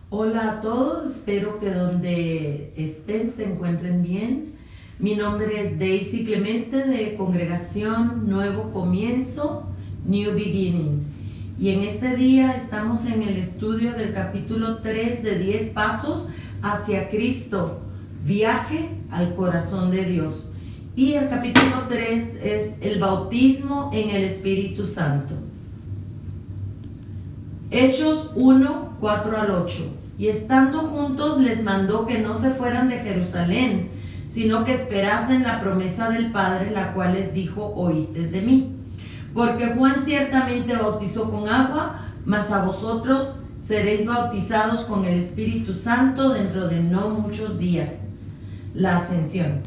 Hola a todos, espero que donde estén se encuentren bien. Mi nombre es Daisy Clemente de Congregación Nuevo Comienzo, New Beginning. Y en este día estamos en el estudio del capítulo 3 de 10 pasos hacia Cristo, viaje al corazón de Dios. Y el capítulo 3 es el bautismo en el Espíritu Santo. Hechos 1, 4 al 8. Y estando juntos les mandó que no se fueran de Jerusalén, sino que esperasen la promesa del Padre, la cual les dijo: oístes de mí. Porque Juan ciertamente bautizó con agua, mas a vosotros seréis bautizados con el Espíritu Santo dentro de no muchos días. La ascensión.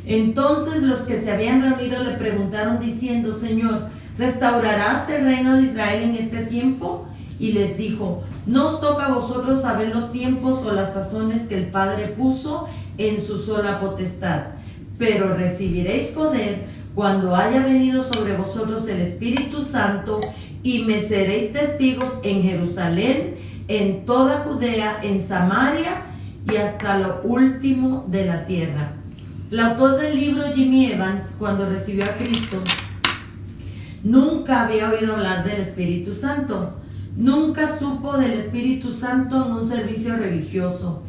Entonces los que se habían reunido le preguntaron diciendo: Señor, ¿restaurarás el reino de Israel en este tiempo? Y les dijo: no os toca a vosotros saber los tiempos o las sazones que el Padre puso en su sola potestad, pero recibiréis poder cuando haya venido sobre vosotros el Espíritu Santo, y me seréis testigos en Jerusalén, en toda Judea, en Samaria y hasta lo último de la tierra. El autor del libro, Jimmy Evans, cuando recibió a Cristo, nunca había oído hablar del Espíritu Santo. Nunca supo del Espíritu Santo en un servicio religioso,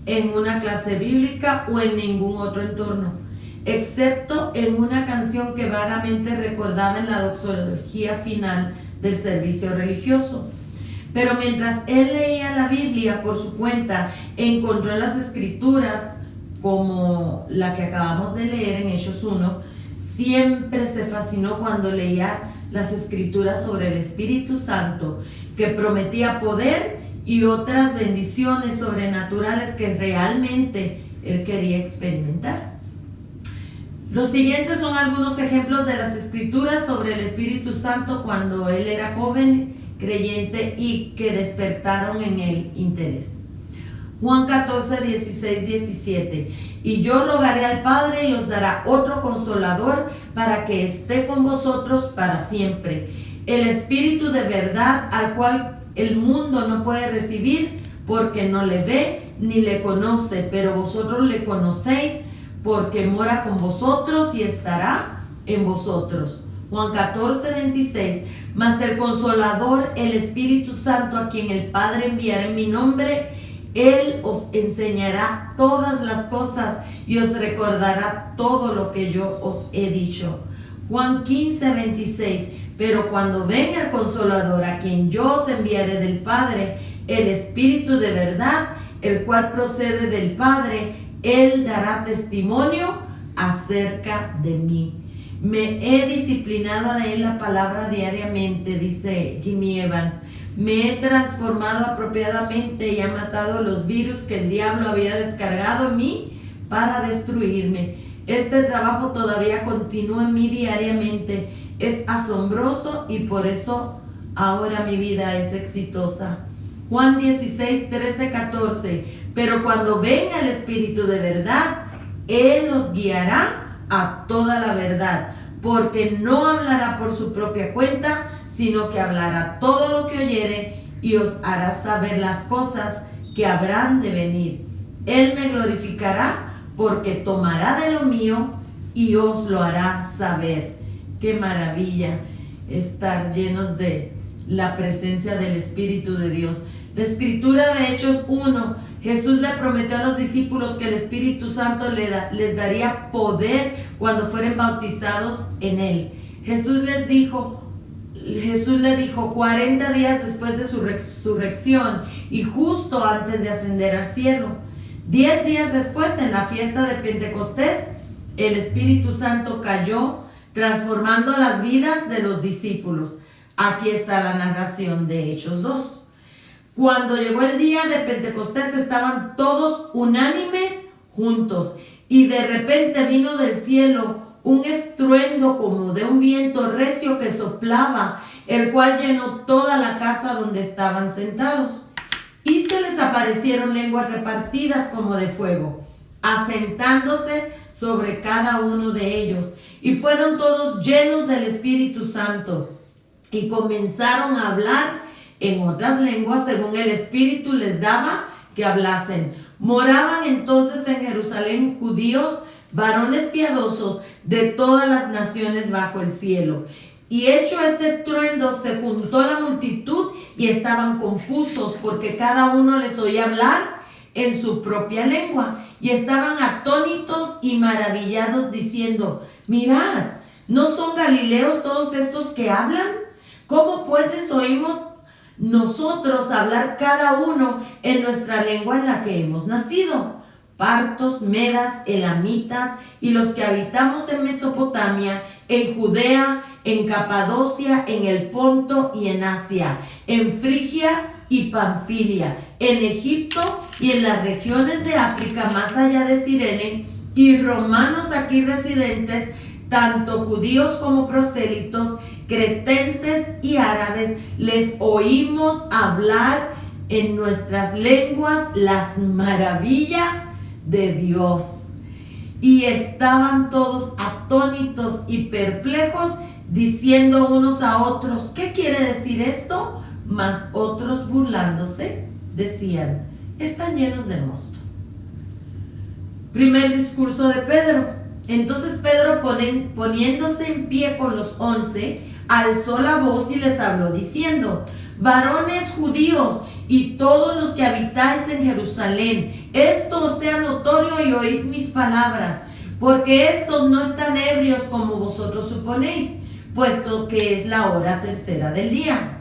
en una clase bíblica o en ningún otro entorno, excepto en una canción que vagamente recordaba en la doxología final del servicio religioso. Pero mientras él leía la Biblia por su cuenta, encontró en las Escrituras, como la que acabamos de leer en Hechos 1, siempre se fascinó cuando leía las Escrituras sobre el Espíritu Santo, que prometía poder y otras bendiciones sobrenaturales que realmente él quería experimentar. Los siguientes son algunos ejemplos de las Escrituras sobre el Espíritu Santo cuando él era joven creyente y que despertaron en él interés. Juan 14, 16, 17. Y yo rogaré al Padre y os dará otro consolador para que esté con vosotros para siempre. El Espíritu de verdad, al cual el mundo no puede recibir porque no le ve ni le conoce, pero vosotros le conocéis porque mora con vosotros y estará en vosotros. Juan 14, 26. Mas el Consolador, el Espíritu Santo, a quien el Padre enviará en mi nombre, Él os enseñará todas las cosas y os recordará todo lo que yo os he dicho. Juan 15, 26. Pero cuando venga el Consolador, a quien yo os enviaré del Padre, el Espíritu de verdad, el cual procede del Padre, Él dará testimonio acerca de mí. Me he disciplinado a leer la palabra diariamente, dice Jimmy Evans. Me he transformado apropiadamente y he matado los virus que el diablo había descargado en mí para destruirme. Este trabajo todavía continúa en mí diariamente. Es asombroso y por eso ahora mi vida es exitosa. Juan 16, 13, 14. Pero cuando venga el Espíritu de verdad, Él os guiará a toda la verdad, porque no hablará por su propia cuenta, sino que hablará todo lo que oyere y os hará saber las cosas que habrán de venir. Él me glorificará porque tomará de lo mío y os lo hará saber. Qué maravilla estar llenos de la presencia del Espíritu de Dios. La Escritura de Hechos 1, Jesús le prometió a los discípulos que el Espíritu Santo les daría poder cuando fueren bautizados en Él. Jesús le dijo 40 días después de su resurrección y justo antes de ascender al cielo. 10 días después, en la fiesta de Pentecostés, el Espíritu Santo cayó, transformando las vidas de los discípulos. Aquí está la narración de Hechos 2. Cuando llegó el día de Pentecostés, estaban todos unánimes juntos, y de repente vino del cielo un estruendo como de un viento recio que soplaba, el cual llenó toda la casa donde estaban sentados. Y se les aparecieron lenguas repartidas como de fuego, asentándose sobre cada uno de ellos. Y fueron todos llenos del Espíritu Santo y comenzaron a hablar en otras lenguas según el Espíritu les daba que hablasen. Moraban entonces en Jerusalén judíos, varones piadosos de todas las naciones bajo el cielo. Y hecho este estruendo, se juntó la multitud y estaban confusos, porque cada uno les oía hablar en su propia lengua. Y estaban atónitos y maravillados, diciendo: mirad, ¿no son galileos todos estos que hablan? ¿Cómo pues oímos nosotros hablar cada uno en nuestra lengua en la que hemos nacido? Partos, medas, elamitas y los que habitamos en Mesopotamia, en Judea, en Capadocia, en el Ponto y en Asia, en Frigia y Panfilia, en Egipto y en las regiones de África más allá de Cirene, y romanos aquí residentes, tanto judíos como prosélitos, cretenses y árabes, les oímos hablar en nuestras lenguas las maravillas de Dios. Y estaban todos atónitos y perplejos, diciendo unos a otros: ¿qué quiere decir esto? Mas otros, burlándose, decían: están llenos de mosto. Primer discurso de Pedro. Entonces Pedro, poniéndose en pie con los 11, alzó la voz y les habló diciendo: varones judíos y todos los que habitáis en Jerusalén, esto os sea notorio y oíd mis palabras, porque estos no están ebrios como vosotros suponéis, puesto que es la hora tercera del día.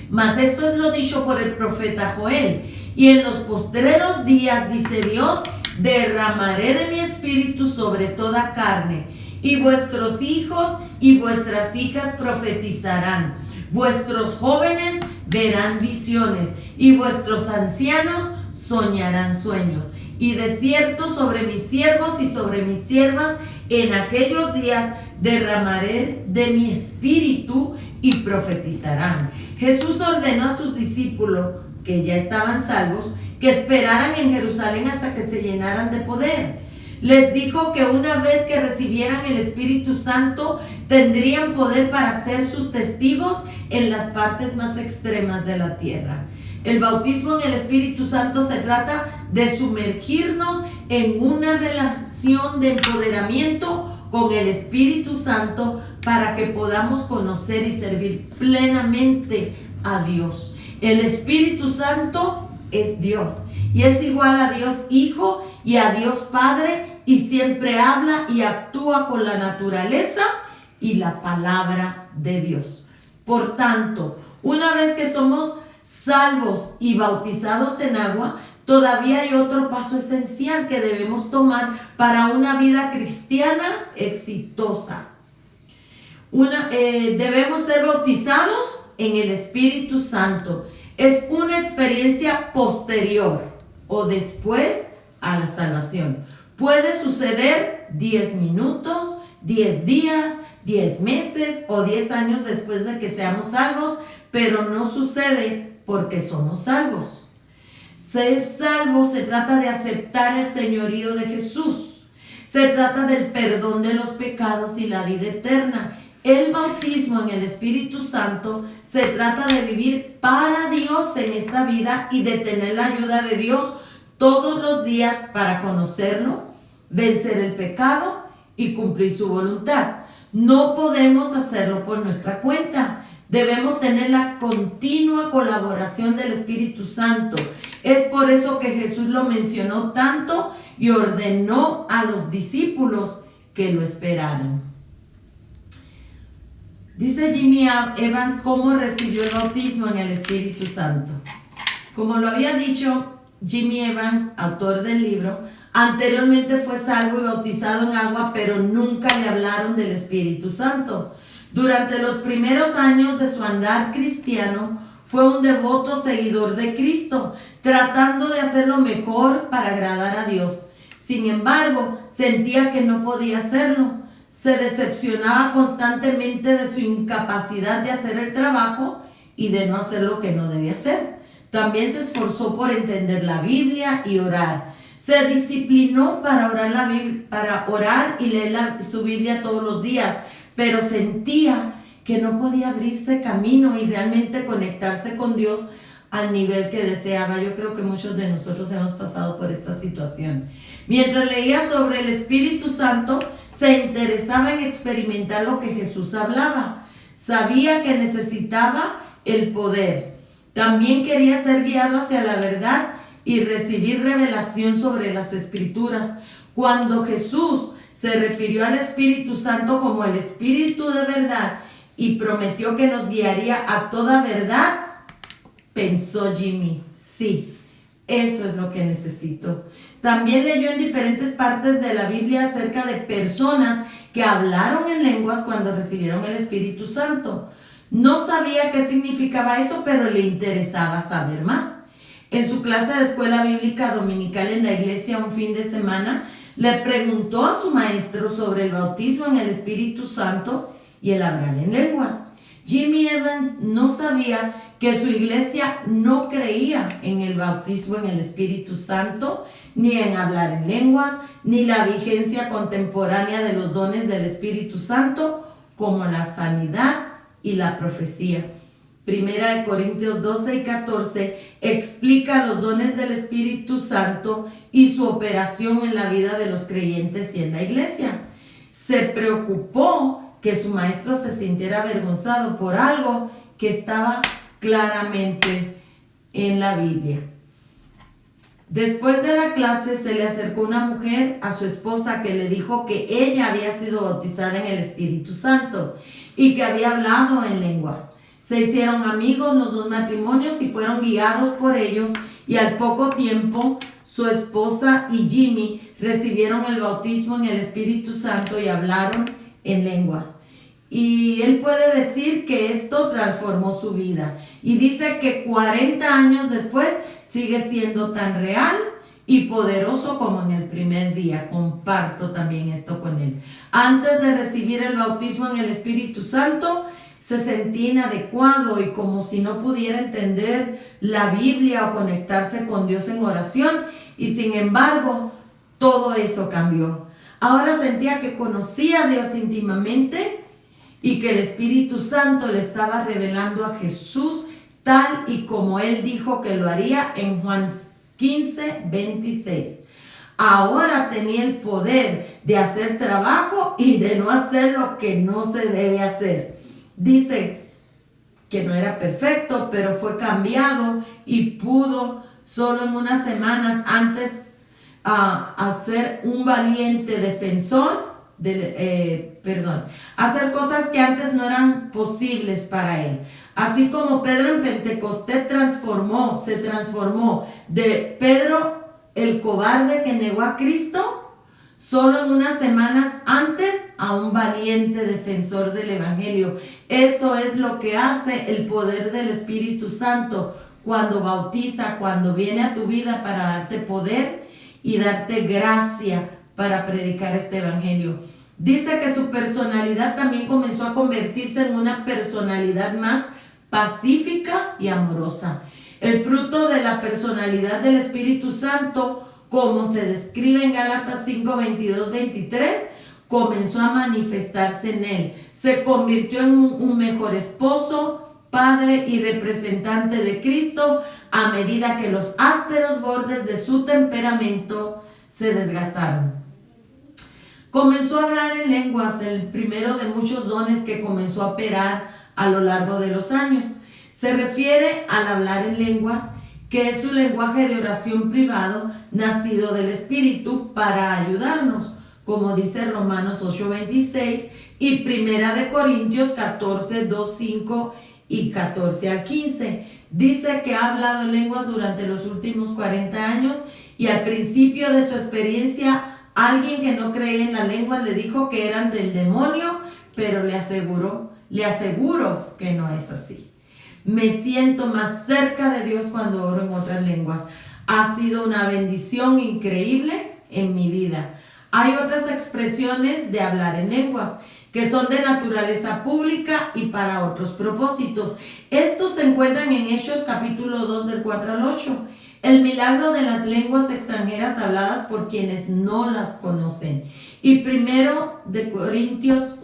Mas esto es lo dicho por el profeta Joel: y en los postreros días, dice Dios, derramaré de mi espíritu sobre toda carne, y vuestros hijos y vuestras hijas profetizarán, vuestros jóvenes verán visiones, y vuestros ancianos soñarán sueños. Y de cierto sobre mis siervos y sobre mis siervas en aquellos días derramaré de mi espíritu y profetizarán. Jesús ordenó a sus discípulos, que ya estaban salvos, que esperaran en Jerusalén hasta que se llenaran de poder. Les dijo que una vez que recibieran el Espíritu Santo, tendrían poder para ser sus testigos en las partes más extremas de la tierra. El bautismo en el Espíritu Santo se trata de sumergirnos en una relación de empoderamiento con el Espíritu Santo para que podamos conocer y servir plenamente a Dios. El Espíritu Santo es Dios y es igual a Dios Hijo y a Dios Padre, y siempre habla y actúa con la naturaleza y la palabra de Dios. Por tanto, una vez que somos salvos y bautizados en agua, todavía hay otro paso esencial que debemos tomar para una vida cristiana exitosa. Debemos ser bautizados en el Espíritu Santo. Es una experiencia posterior o después a la salvación. Puede suceder 10 minutos, 10 días, 10 meses o 10 años después de que seamos salvos, pero no sucede porque somos salvos. Ser salvo se trata de aceptar el señorío de Jesús. Se trata del perdón de los pecados y la vida eterna. El bautismo en el Espíritu Santo se trata de vivir para Dios en esta vida y de tener la ayuda de Dios todos los días para conocerlo, vencer el pecado y cumplir su voluntad. No podemos hacerlo por nuestra cuenta. Debemos tener la continua colaboración del Espíritu Santo. Es por eso que Jesús lo mencionó tanto y ordenó a los discípulos que lo esperaran. Dice Jimmy Evans cómo recibió el bautismo en el Espíritu Santo. Como lo había dicho Jimmy Evans, autor del libro, anteriormente fue salvo y bautizado en agua, pero nunca le hablaron del Espíritu Santo. Durante los primeros años de su andar cristiano, fue un devoto seguidor de Cristo, tratando de hacer lo mejor para agradar a Dios. Sin embargo, sentía que no podía hacerlo. Se decepcionaba constantemente de su incapacidad de hacer el trabajo y de no hacer lo que no debía hacer. También se esforzó por entender la Biblia y orar. Se disciplinó para orar y leer su Biblia todos los días, pero sentía que no podía abrirse camino y realmente conectarse con Dios al nivel que deseaba. Yo creo que muchos de nosotros hemos pasado por esta situación. Mientras leía sobre el Espíritu Santo, se interesaba en experimentar lo que Jesús hablaba. Sabía que necesitaba el poder. También quería ser guiado hacia la verdad y recibir revelación sobre las Escrituras. Cuando Jesús se refirió al Espíritu Santo como el Espíritu de verdad y prometió que nos guiaría a toda verdad, pensó Jimmy, sí, eso es lo que necesito. También leyó en diferentes partes de la Biblia acerca de personas que hablaron en lenguas cuando recibieron el Espíritu Santo. No sabía qué significaba eso, pero le interesaba saber más. En su clase de escuela bíblica dominical en la iglesia un fin de semana, le preguntó a su maestro sobre el bautismo en el Espíritu Santo y el hablar en lenguas. Jimmy Evans no sabía que su iglesia no creía en el bautismo en el Espíritu Santo, ni en hablar en lenguas, ni la vigencia contemporánea de los dones del Espíritu Santo, como la sanidad y la profecía. Primera de Corintios 12 y 14 explica los dones del Espíritu Santo y su operación en la vida de los creyentes y en la iglesia. Se preocupó que su maestro se sintiera avergonzado por algo que estaba claramente en la Biblia. Después de la clase se le acercó una mujer a su esposa que le dijo que ella había sido bautizada en el Espíritu Santo y que había hablado en lenguas. Se hicieron amigos los dos matrimonios y fueron guiados por ellos, y al poco tiempo su esposa y Jimmy recibieron el bautismo en el Espíritu Santo y hablaron en lenguas. Y él puede decir que esto transformó su vida. Y dice que 40 años después sigue siendo tan real y poderoso como en el primer día. Comparto también esto con él. Antes de recibir el bautismo en el Espíritu Santo, se sentía inadecuado y como si no pudiera entender la Biblia o conectarse con Dios en oración. Y sin embargo, todo eso cambió. Ahora sentía que conocía a Dios íntimamente y que el Espíritu Santo le estaba revelando a Jesús tal y como Él dijo que lo haría en Juan 15:26. Ahora tenía el poder de hacer trabajo y de no hacer lo que no se debe hacer. Dice que no era perfecto, pero fue cambiado y pudo solo en unas semanas antes hacer un valiente defensor, hacer cosas que antes no eran posibles para él. Así como Pedro en Pentecostés se transformó de Pedro el cobarde que negó a Cristo solo en unas semanas antes a un valiente defensor del Evangelio. Eso es lo que hace el poder del Espíritu Santo cuando bautiza, cuando viene a tu vida para darte poder y darte gracia para predicar este Evangelio. Dice que su personalidad también comenzó a convertirse en una personalidad más pacífica y amorosa. El fruto de la personalidad del Espíritu Santo, como se describe en Gálatas 5, 22, 23, comenzó a manifestarse en él. Se convirtió en un mejor esposo, padre y representante de Cristo a medida que los ásperos bordes de su temperamento se desgastaron. Comenzó a hablar en lenguas, el primero de muchos dones que comenzó a operar a lo largo de los años. Se refiere al hablar en lenguas, que es su lenguaje de oración privado, nacido del Espíritu para ayudarnos, como dice Romanos 8:26 y Primera de Corintios 14, 2, 5 y 14 al 15. Dice que ha hablado en lenguas durante los últimos 40 años y al principio de su experiencia, alguien que no creía en la lengua le dijo que eran del demonio, pero le aseguro que no es así. Me siento más cerca de Dios cuando oro en otras lenguas. Ha sido una bendición increíble en mi vida. Hay otras expresiones de hablar en lenguas que son de naturaleza pública y para otros propósitos. Estos se encuentran en Hechos capítulo 2 del 4 al 8. El milagro de las lenguas extranjeras habladas por quienes no las conocen. Y primero de Corintios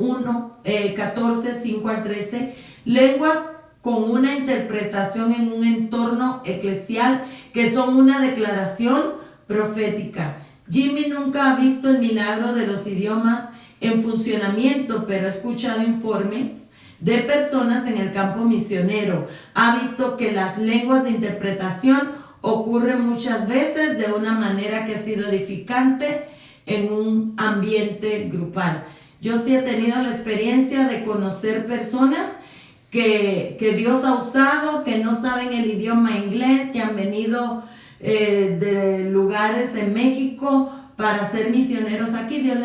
14, 5 al 13, lenguas con una interpretación en un entorno eclesial, que son una declaración profética. Jimmy nunca ha visto el milagro de los idiomas en funcionamiento, pero ha escuchado informes de personas en el campo misionero. Ha visto que las lenguas de interpretación ocurren muchas veces de una manera que ha sido edificante en un ambiente grupal. Yo sí he tenido la experiencia de conocer personas que Dios ha usado, que no saben el idioma inglés, que han venido de lugares en México para ser misioneros aquí. Dios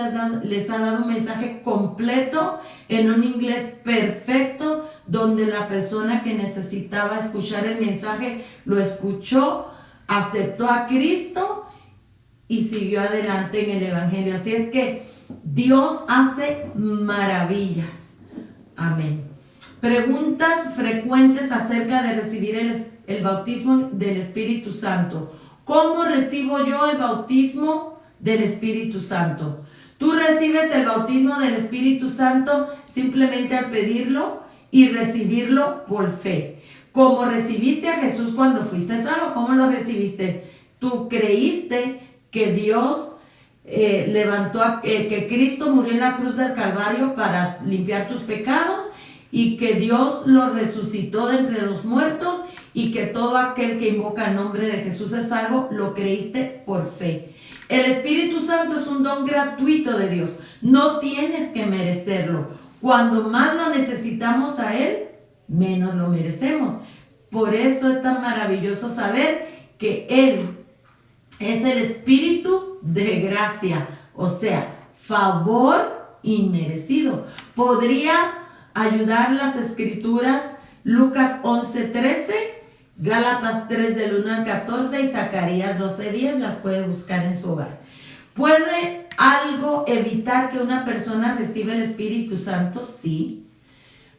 les ha dado un mensaje completo en un inglés perfecto, donde la persona que necesitaba escuchar el mensaje lo escuchó, aceptó a Cristo y siguió adelante en el evangelio. Así es que Dios hace maravillas. Amén. Preguntas frecuentes acerca de recibir el bautismo del Espíritu Santo. ¿Cómo recibo yo el bautismo del Espíritu Santo? Tú recibes el bautismo del Espíritu Santo simplemente al pedirlo y recibirlo por fe. Como recibiste a Jesús cuando fuiste salvo, ¿cómo lo recibiste? Tú creíste que Dios que Cristo murió en la cruz del Calvario para limpiar tus pecados, y que Dios lo resucitó de entre los muertos, y que todo aquel que invoca el nombre de Jesús es salvo. Lo creíste por fe. El Espíritu Santo es un don gratuito de Dios. No tienes que merecerlo. Cuando más lo necesitamos a Él, menos lo merecemos. Por eso es tan maravilloso saber que Él es el Espíritu de gracia, o sea, favor inmerecido. Podría ayudar las Escrituras Lucas 11:13, Gálatas 3 del 1 al 14 y Zacarías 12:10. Las puede buscar en su hogar. ¿Puede algo evitar que una persona reciba el Espíritu Santo? Sí.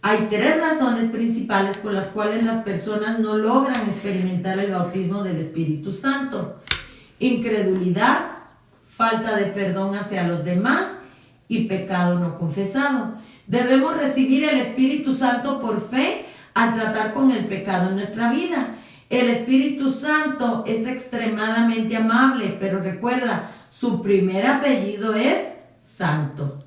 Hay 3 razones principales por las cuales las personas no logran experimentar el bautismo del Espíritu Santo: incredulidad, falta de perdón hacia los demás y pecado no confesado. Debemos recibir el Espíritu Santo por fe al tratar con el pecado en nuestra vida. El Espíritu Santo es extremadamente amable, pero recuerda, su primer apellido es Santo.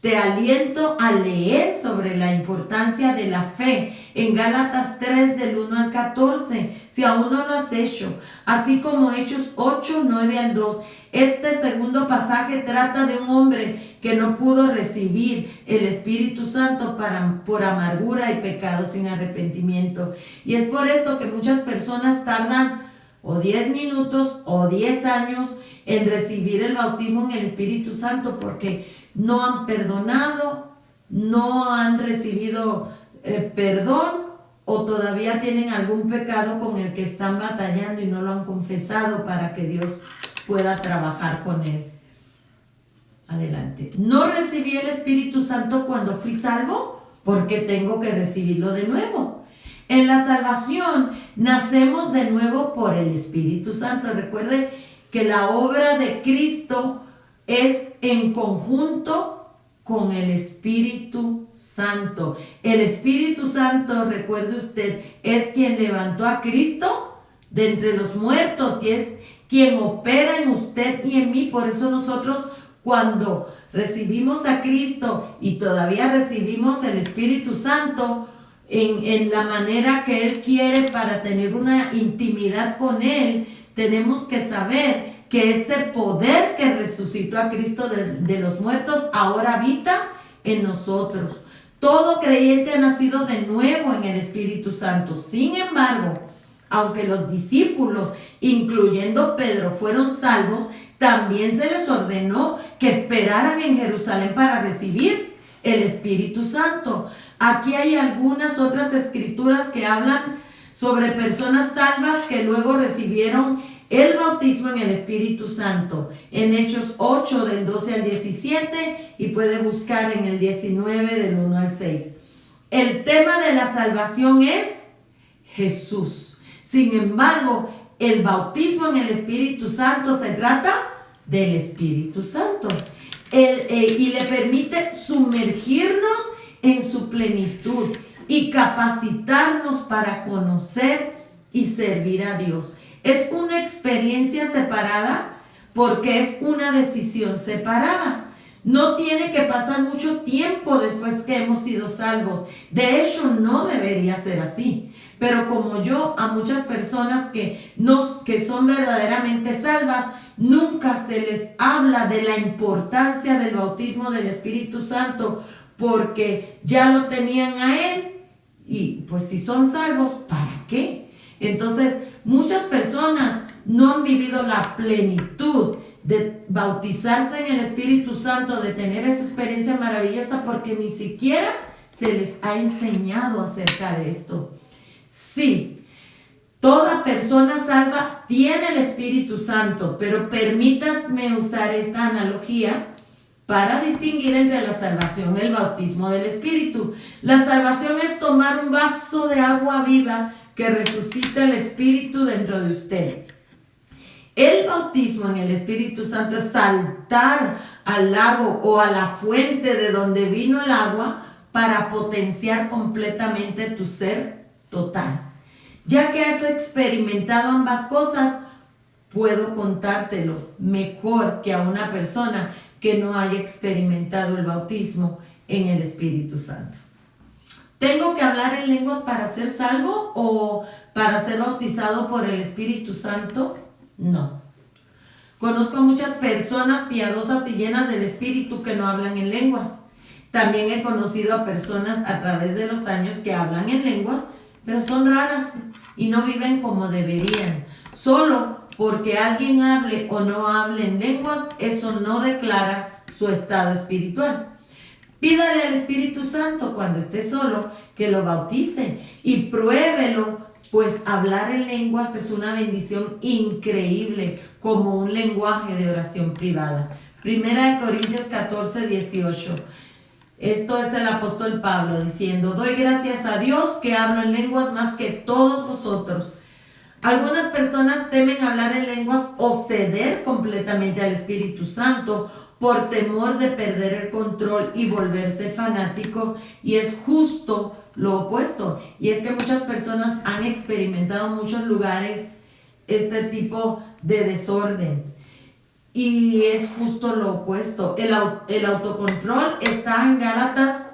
Te aliento a leer sobre la importancia de la fe en Gálatas 3 del 1 al 14, si aún no lo has hecho, así como Hechos 8, 9 al 2. Este segundo pasaje trata de un hombre que no pudo recibir el Espíritu Santo por amargura y pecado sin arrepentimiento. Y es por esto que muchas personas tardan o 10 minutos o 10 años en recibir el bautismo en el Espíritu Santo, porque no han perdonado, no han recibido perdón, o todavía tienen algún pecado con el que están batallando y no lo han confesado para que Dios pueda trabajar con él. Adelante. No recibí el Espíritu Santo cuando fui salvo, porque tengo que recibirlo de nuevo. En la salvación nacemos de nuevo por el Espíritu Santo. Recuerde que la obra de Cristo es en conjunto con el Espíritu Santo. El Espíritu Santo, recuerde usted, es quien levantó a Cristo de entre los muertos y es quien opera en usted y en mí. Por eso nosotros, cuando recibimos a Cristo y todavía recibimos el Espíritu Santo en la manera que Él quiere para tener una intimidad con Él, tenemos que saber que ese poder que resucitó a Cristo de los muertos ahora habita en nosotros. Todo creyente ha nacido de nuevo en el Espíritu Santo. Sin embargo, aunque los discípulos, incluyendo Pedro, fueron salvos, también se les ordenó que esperaran en Jerusalén para recibir el Espíritu Santo. Aquí hay algunas otras escrituras que hablan sobre personas salvas que luego recibieron el bautismo en el Espíritu Santo. En Hechos 8 del 12 al 17 y puede buscar en el 19 del 1 al 6. El tema de la salvación es Jesús. Sin embargo, el bautismo en el Espíritu Santo se trata del Espíritu Santo. Y le permite sumergirnos en su plenitud y capacitarnos para conocer y servir a Dios. Es una experiencia separada porque es una decisión separada. No tiene que pasar mucho tiempo después que hemos sido salvos. De hecho, no debería ser así. Pero como yo, a muchas personas que son verdaderamente salvas, nunca se les habla de la importancia del bautismo del Espíritu Santo, porque ya lo tenían a Él. Y pues si son salvos, ¿para qué? Entonces, muchas personas no han vivido la plenitud de bautizarse en el Espíritu Santo, de tener esa experiencia maravillosa, porque ni siquiera se les ha enseñado acerca de esto. Sí, toda persona salva tiene el Espíritu Santo, pero permítasme usar esta analogía para distinguir entre la salvación y el bautismo del Espíritu. La salvación es tomar un vaso de agua viva que resucita el Espíritu dentro de usted. El bautismo en el Espíritu Santo es saltar al lago o a la fuente de donde vino el agua para potenciar completamente tu ser total. Ya que has experimentado ambas cosas, puedo contártelo mejor que a una persona que no haya experimentado el bautismo en el Espíritu Santo. ¿Tengo que hablar en lenguas para ser salvo o para ser bautizado por el Espíritu Santo? No. Conozco a muchas personas piadosas y llenas del Espíritu que no hablan en lenguas. También he conocido a personas a través de los años que hablan en lenguas, pero son raras y no viven como deberían. Solo porque alguien hable o no hable en lenguas, eso no declara su estado espiritual. Pídale al Espíritu Santo cuando esté solo que lo bautice y pruébelo, pues hablar en lenguas es una bendición increíble, como un lenguaje de oración privada. 1 Corintios 14, 18. Esto es el apóstol Pablo diciendo: doy gracias a Dios que hablo en lenguas más que todos vosotros. Algunas personas temen hablar en lenguas o ceder completamente al Espíritu Santo por temor de perder el control y volverse fanáticos, y es justo lo opuesto. Y es que muchas personas han experimentado en muchos lugares este tipo de desorden. Y es justo lo opuesto. El autocontrol está en Gálatas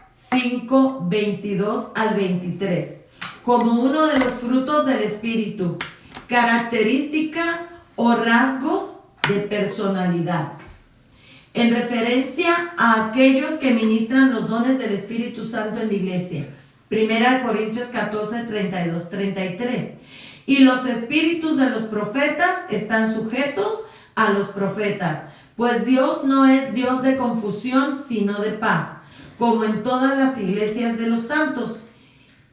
5, 22 al 23. Como uno de los frutos del Espíritu, características o rasgos de personalidad. En referencia a aquellos que ministran los dones del Espíritu Santo en la iglesia. 1 Corintios 14, 32, 33. Y los espíritus de los profetas están sujetos a los profetas, pues Dios no es Dios de confusión, sino de paz, como en todas las iglesias de los santos.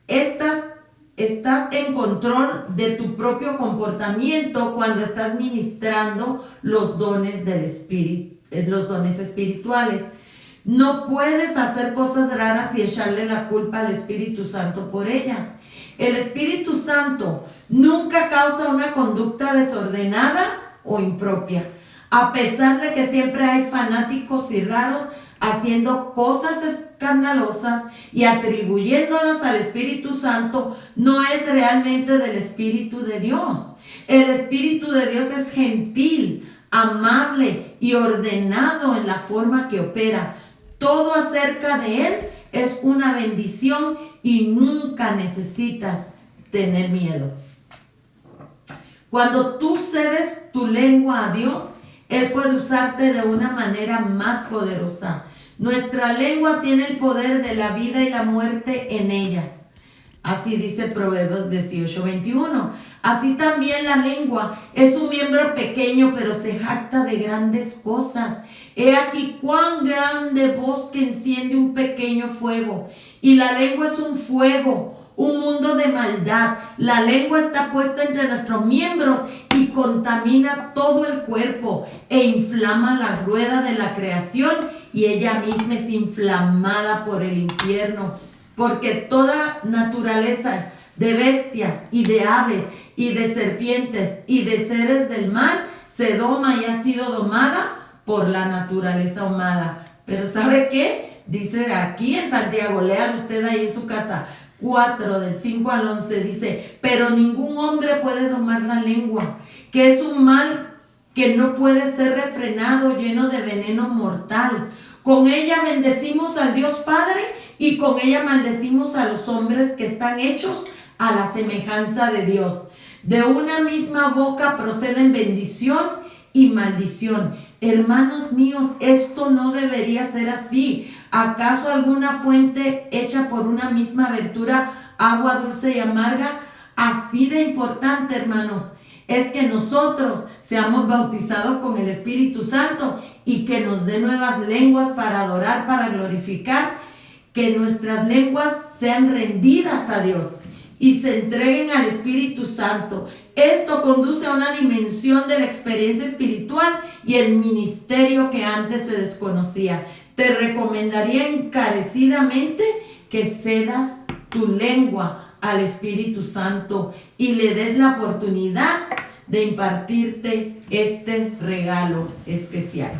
Estás en control de tu propio comportamiento cuando estás ministrando los dones del Espíritu, los dones espirituales. No puedes hacer cosas raras y echarle la culpa al Espíritu Santo por ellas. El Espíritu Santo nunca causa una conducta desordenada o impropia, a pesar de que siempre hay fanáticos y raros haciendo cosas escandalosas y atribuyéndolas al Espíritu Santo. No es realmente del Espíritu de Dios. El Espíritu de Dios es gentil, amable y ordenado en la forma que opera. Todo acerca de Él es una bendición y nunca necesitas tener miedo. Cuando tú cedes tu lengua a Dios, Él puede usarte de una manera más poderosa. Nuestra lengua tiene el poder de la vida y la muerte en ellas. Así dice Proverbios 18, 21. Así también la lengua es un miembro pequeño, pero se jacta de grandes cosas. He aquí cuán grande bosque enciende un pequeño fuego. Y la lengua es un fuego, un mundo de maldad. La lengua está puesta entre nuestros miembros y contamina todo el cuerpo e inflama la rueda de la creación, y ella misma es inflamada por el infierno, porque toda naturaleza de bestias y de aves y de serpientes y de seres del mar se doma y ha sido domada por la naturaleza humana. Pero ¿sabe qué? Dice aquí en Santiago, léalo usted ahí en su casa: 4, del 5 al 11, dice: pero ningún hombre puede domar la lengua, que es un mal que no puede ser refrenado, lleno de veneno mortal. Con ella bendecimos al Dios Padre y con ella maldecimos a los hombres que están hechos a la semejanza de Dios. De una misma boca proceden bendición y maldición. Hermanos míos, esto no debería ser así. ¿Acaso alguna fuente hecha por una misma abertura, agua dulce y amarga? Así de importante, hermanos, es que nosotros seamos bautizados con el Espíritu Santo y que nos dé nuevas lenguas para adorar, para glorificar, que nuestras lenguas sean rendidas a Dios y se entreguen al Espíritu Santo. Esto conduce a una dimensión de la experiencia espiritual y el ministerio que antes se desconocía. Te recomendaría encarecidamente que cedas tu lengua al Espíritu Santo y le des la oportunidad de impartirte este regalo especial.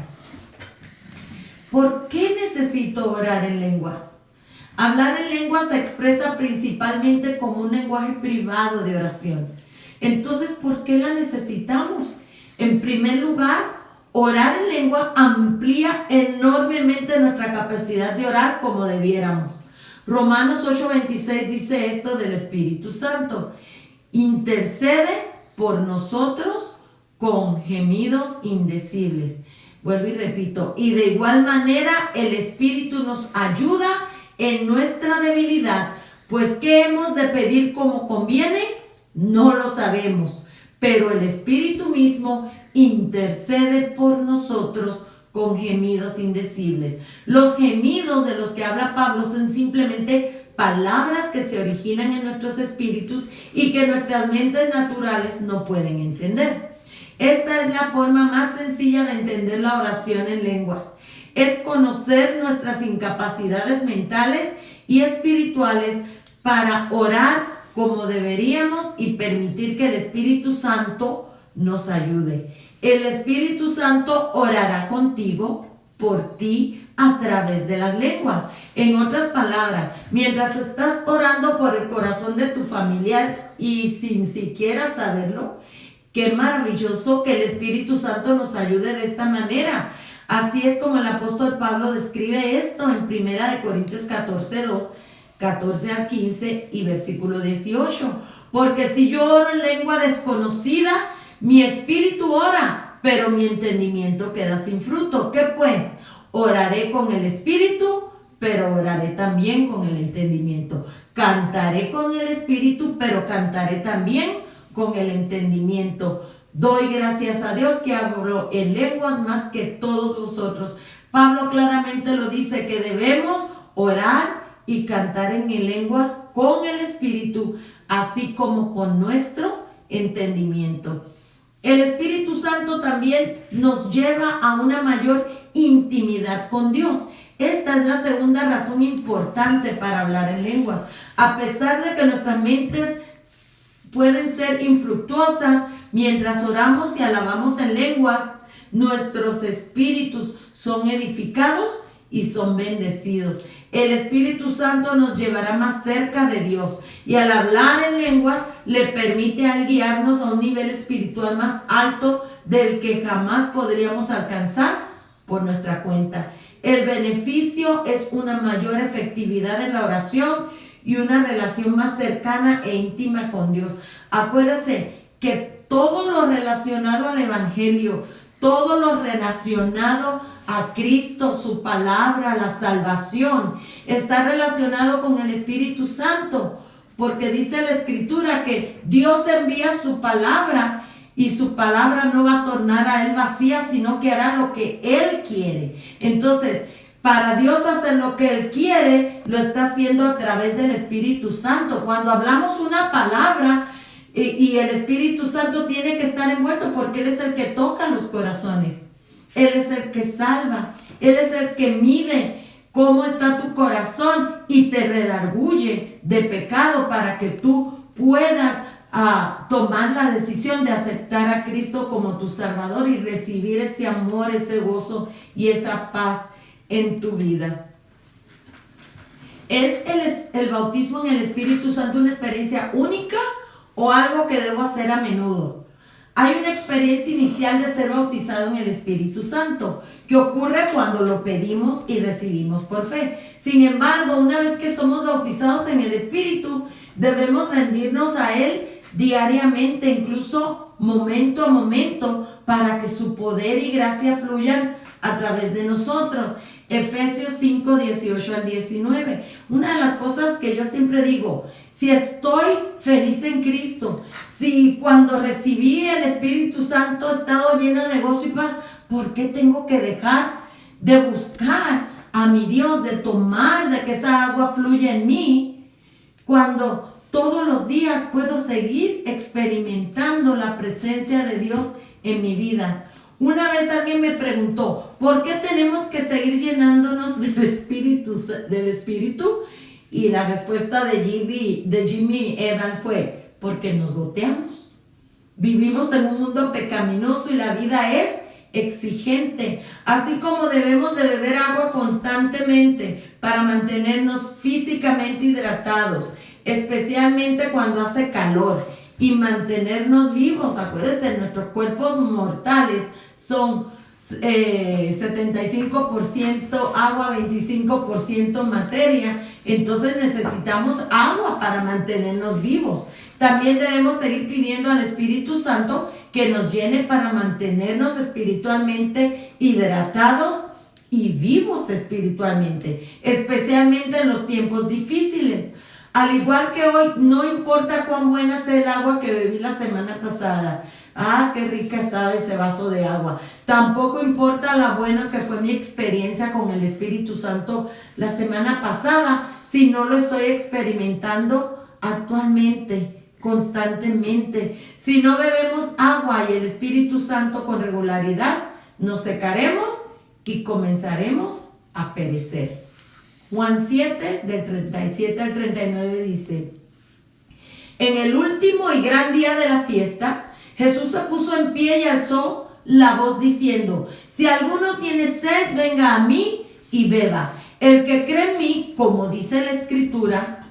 ¿Por qué necesito orar en lenguas? Hablar en lenguas se expresa principalmente como un lenguaje privado de oración. Entonces, ¿por qué la necesitamos? En primer lugar, orar en lengua amplía enormemente nuestra capacidad de orar como debiéramos. Romanos 8:26 dice esto del Espíritu Santo: intercede por nosotros con gemidos indecibles. Vuelvo y repito: y de igual manera el Espíritu nos ayuda en nuestra debilidad, pues ¿qué hemos de pedir como conviene? No lo sabemos, pero el Espíritu mismo intercede por nosotros con gemidos indecibles. Los gemidos de los que habla Pablo son simplemente palabras que se originan en nuestros espíritus y que nuestras mentes naturales no pueden entender. Esta es la forma más sencilla de entender la oración en lenguas. Es conocer nuestras incapacidades mentales y espirituales para orar como deberíamos y permitir que el Espíritu Santo nos ayude. El Espíritu Santo orará contigo, por ti, a través de las lenguas. En otras palabras, mientras estás orando por el corazón de tu familiar y sin siquiera saberlo, qué maravilloso que el Espíritu Santo nos ayude de esta manera. Así es como el apóstol Pablo describe esto en 1 Corintios 14:2, 14 al 15 y versículo 18. Porque si yo oro en lengua desconocida, mi espíritu ora, pero mi entendimiento queda sin fruto. ¿Qué pues? Oraré con el espíritu, pero oraré también con el entendimiento. Cantaré con el espíritu, pero cantaré también con el entendimiento. Doy gracias a Dios que hablo en lenguas más que todos vosotros. Pablo claramente lo dice, que debemos orar y cantar en lenguas con el espíritu, así como con nuestro entendimiento. El Espíritu Santo también nos lleva a una mayor intimidad con Dios. Esta es la segunda razón importante para hablar en lenguas. A pesar de que nuestras mentes pueden ser infructuosas, mientras oramos y alabamos en lenguas, nuestros espíritus son edificados y son bendecidos. El Espíritu Santo nos llevará más cerca de Dios y al hablar en lenguas le permite a Él guiarnos a un nivel espiritual más alto del que jamás podríamos alcanzar por nuestra cuenta. El beneficio es una mayor efectividad en la oración y una relación más cercana e íntima con Dios. Acuérdense que todo lo relacionado al Evangelio, todo lo relacionado a Cristo, su palabra, la salvación, está relacionado con el Espíritu Santo, porque dice la Escritura que Dios envía su palabra y su palabra no va a tornar a Él vacía, sino que hará lo que Él quiere. Entonces, para Dios hacer lo que Él quiere, lo está haciendo a través del Espíritu Santo. Cuando hablamos una palabra y el Espíritu Santo tiene que estar envuelto, porque Él es el que toca los corazones. Él es el que salva, Él es el que mide cómo está tu corazón y te redarguye de pecado para que tú puedas tomar la decisión de aceptar a Cristo como tu Salvador y recibir ese amor, ese gozo y esa paz en tu vida. ¿Es el bautismo en el Espíritu Santo una experiencia única o algo que debo hacer a menudo? Hay una experiencia inicial de ser bautizado en el Espíritu Santo, que ocurre cuando lo pedimos y recibimos por fe. Sin embargo, una vez que somos bautizados en el Espíritu, debemos rendirnos a Él diariamente, incluso momento a momento, para que su poder y gracia fluyan a través de nosotros. Efesios 5, 18 al 19. Una de las cosas que yo siempre digo, si estoy feliz en Cristo, si cuando recibí el Espíritu Santo he estado llena de gozo y paz, ¿por qué tengo que dejar de buscar a mi Dios, de tomar, de que esa agua fluya en mí, cuando todos los días puedo seguir experimentando la presencia de Dios en mi vida? Una vez alguien me preguntó, ¿por qué tenemos que seguir llenándonos del Espíritu? Y la respuesta de Jimmy Evans fue, porque nos goteamos. Vivimos en un mundo pecaminoso y la vida es exigente. Así como debemos de beber agua constantemente para mantenernos físicamente hidratados, especialmente cuando hace calor, y mantenernos vivos. Acuérdense, nuestros cuerpos mortales son 75% agua, 25% materia. Entonces necesitamos agua para mantenernos vivos. También debemos seguir pidiendo al Espíritu Santo que nos llene para mantenernos espiritualmente hidratados y vivos espiritualmente, especialmente en los tiempos difíciles. Al igual que hoy, no importa cuán buena sea el agua que bebí la semana pasada. Ah, qué rica estaba ese vaso de agua. Tampoco importa la buena que fue mi experiencia con el Espíritu Santo la semana pasada, si no lo estoy experimentando actualmente, constantemente. Si no bebemos agua y el Espíritu Santo con regularidad, nos secaremos y comenzaremos a perecer. Juan 7, del 37 al 39 dice, en el último y gran día de la fiesta, Jesús se puso en pie y alzó la voz diciendo, si alguno tiene sed, venga a mí y beba. El que cree en mí, como dice la Escritura,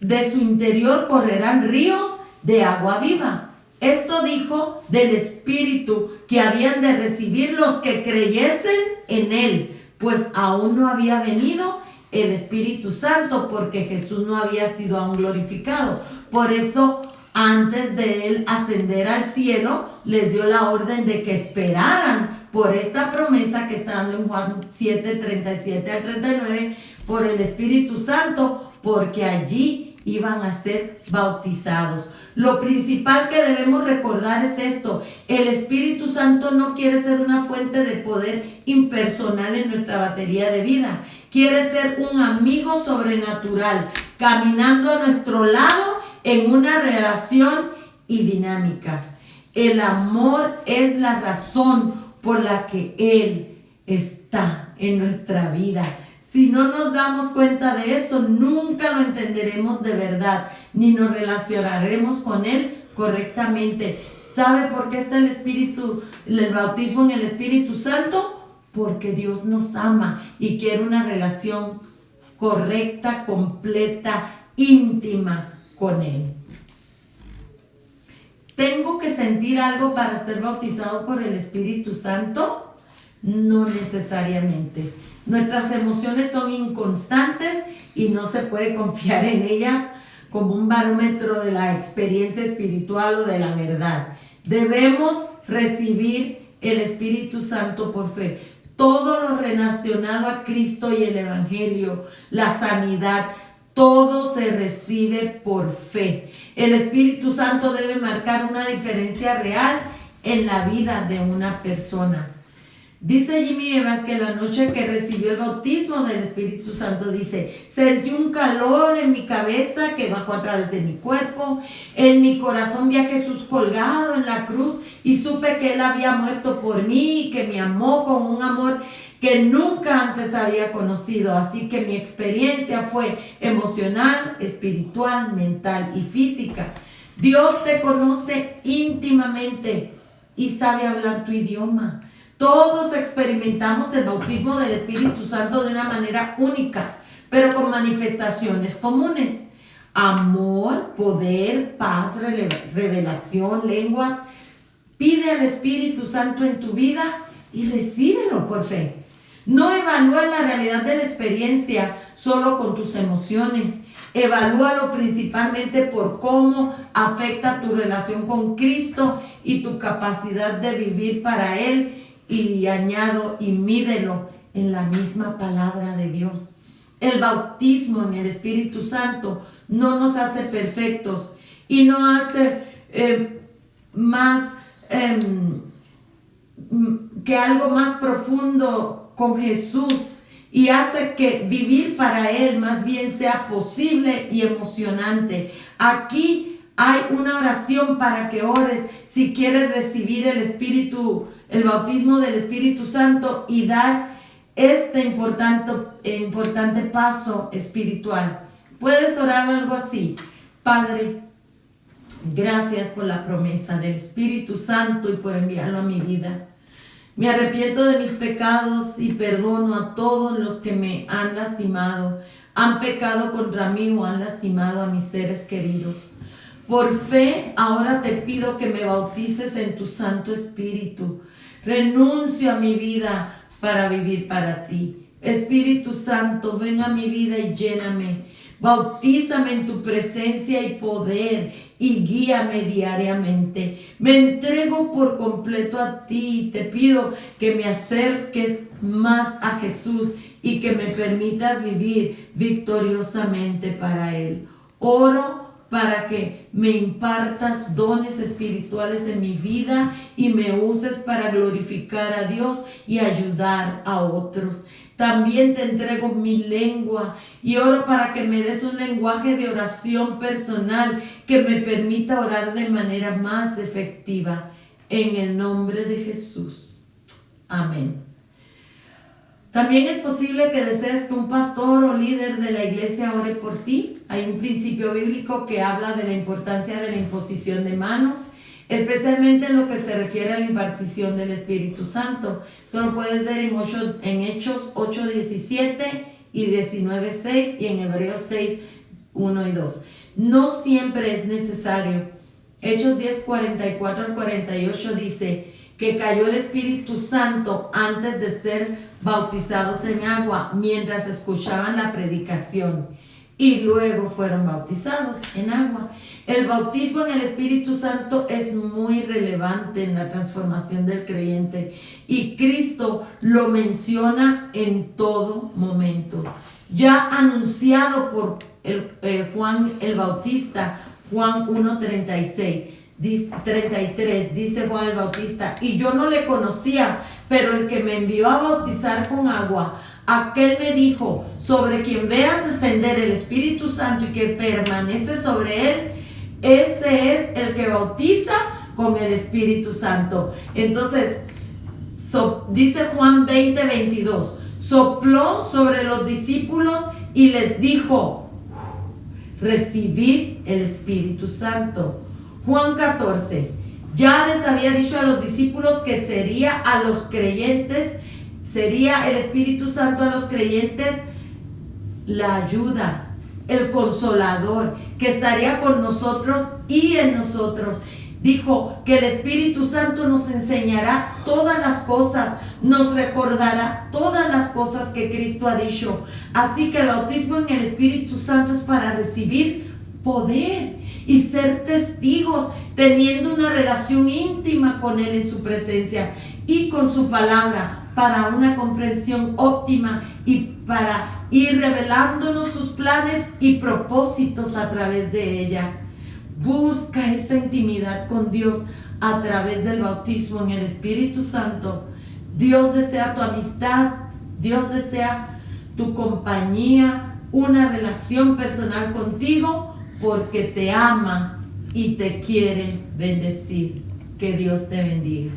de su interior correrán ríos de agua viva. Esto dijo del Espíritu que habían de recibir los que creyesen en Él, pues aún no había venido el Espíritu Santo, porque Jesús no había sido aún glorificado. Por eso, antes de Él ascender al cielo, les dio la orden de que esperaran por esta promesa que está dando en Juan 7, 37 al 39, por el Espíritu Santo, porque allí iban a ser bautizados. Lo principal que debemos recordar es esto: el Espíritu Santo no quiere ser una fuente de poder impersonal en nuestra batería de vida. Quiere ser un amigo sobrenatural, caminando a nuestro lado en una relación y dinámica. El amor es la razón por la que Él está en nuestra vida. Si no nos damos cuenta de eso, nunca lo entenderemos de verdad, ni nos relacionaremos con Él correctamente. ¿Sabe por qué está el bautismo en el Espíritu Santo? Porque Dios nos ama y quiere una relación correcta, completa, íntima con Él. ¿Tengo que sentir algo para ser bautizado por el Espíritu Santo? No necesariamente. Nuestras emociones son inconstantes y no se puede confiar en ellas como un barómetro de la experiencia espiritual o de la verdad. Debemos recibir el Espíritu Santo por fe. Todo lo relacionado a Cristo y el Evangelio, la sanidad, todo se recibe por fe. El Espíritu Santo debe marcar una diferencia real en la vida de una persona. Dice Jimmy Evans que la noche que recibió el bautismo del Espíritu Santo, dice, sentí un calor en mi cabeza que bajó a través de mi cuerpo. En mi corazón vi a Jesús colgado en la cruz y supe que Él había muerto por mí y que me amó con un amor que nunca antes había conocido. Así que mi experiencia fue emocional, espiritual, mental y física. Dios te conoce íntimamente y sabe hablar tu idioma. Todos experimentamos el bautismo del Espíritu Santo de una manera única, pero con manifestaciones comunes: amor, poder, paz, revelación, lenguas. Pide al Espíritu Santo en tu vida y recíbelo por fe. No evalúes la realidad de la experiencia solo con tus emociones. Evalúalo principalmente por cómo afecta tu relación con Cristo y tu capacidad de vivir para Él. Y añado, y mídelo en la misma palabra de Dios. El bautismo en el Espíritu Santo no nos hace perfectos y no hace más que algo más profundo con Jesús, y hace que vivir para Él más bien sea posible y emocionante. Aquí hay una oración para que ores si quieres recibir el bautismo del Espíritu Santo y dar este importante paso espiritual. Puedes orar algo así: Padre, gracias por la promesa del Espíritu Santo y por enviarlo a mi vida. Me arrepiento de mis pecados y perdono a todos los que me han lastimado, han pecado contra mí o han lastimado a mis seres queridos. Por fe, ahora te pido que me bautices en tu Santo Espíritu. Renuncio a mi vida para vivir para ti. Espíritu Santo, ven a mi vida y lléname. Bautízame en tu presencia y poder y guíame diariamente. Me entrego por completo a ti y te pido que me acerques más a Jesús y que me permitas vivir victoriosamente para Él. Oro para que me impartas dones espirituales en mi vida y me uses para glorificar a Dios y ayudar a otros. También te entrego mi lengua y oro para que me des un lenguaje de oración personal que me permita orar de manera más efectiva. En el nombre de Jesús. Amén. También es posible que desees que un pastor o líder de la iglesia ore por ti. Hay un principio bíblico que habla de la importancia de la imposición de manos, especialmente en lo que se refiere a la impartición del Espíritu Santo. Eso lo puedes ver en Hechos 8:17 y 19:6 y en Hebreos 6:1 y 2. No siempre es necesario. Hechos 10:44 al 48 dice que cayó el Espíritu Santo antes de ser bautizados en agua mientras escuchaban la predicación, y luego fueron bautizados en agua. El bautismo en el Espíritu Santo es muy relevante en la transformación del creyente y Cristo lo menciona en todo momento. Ya anunciado por Juan el Bautista, Juan 1:33, dice Juan el Bautista: y yo no le conocía, pero el que me envió a bautizar con agua, aquel me dijo: sobre quien veas descender el Espíritu Santo y que permanece sobre él, ese es el que bautiza con el Espíritu Santo. Entonces, dice Juan 20:22, sopló sobre los discípulos y les dijo: recibid el Espíritu Santo. Juan 14, ya les había dicho a los discípulos que sería a los creyentes, sería el Espíritu Santo a los creyentes la ayuda, el consolador, que estaría con nosotros y en nosotros. Dijo que el Espíritu Santo nos enseñará todas las cosas, nos recordará todas las cosas que Cristo ha dicho. Así que el bautismo en el Espíritu Santo es para recibir poder y ser testigos, teniendo una relación íntima con Él en su presencia y con su palabra, para una comprensión óptima y para ir revelándonos sus planes y propósitos a través de ella. Busca esa intimidad con Dios a través del bautismo en el Espíritu Santo. Dios desea tu amistad, Dios desea tu compañía, una relación personal contigo, porque te ama y te quiere bendecir. Que Dios te bendiga.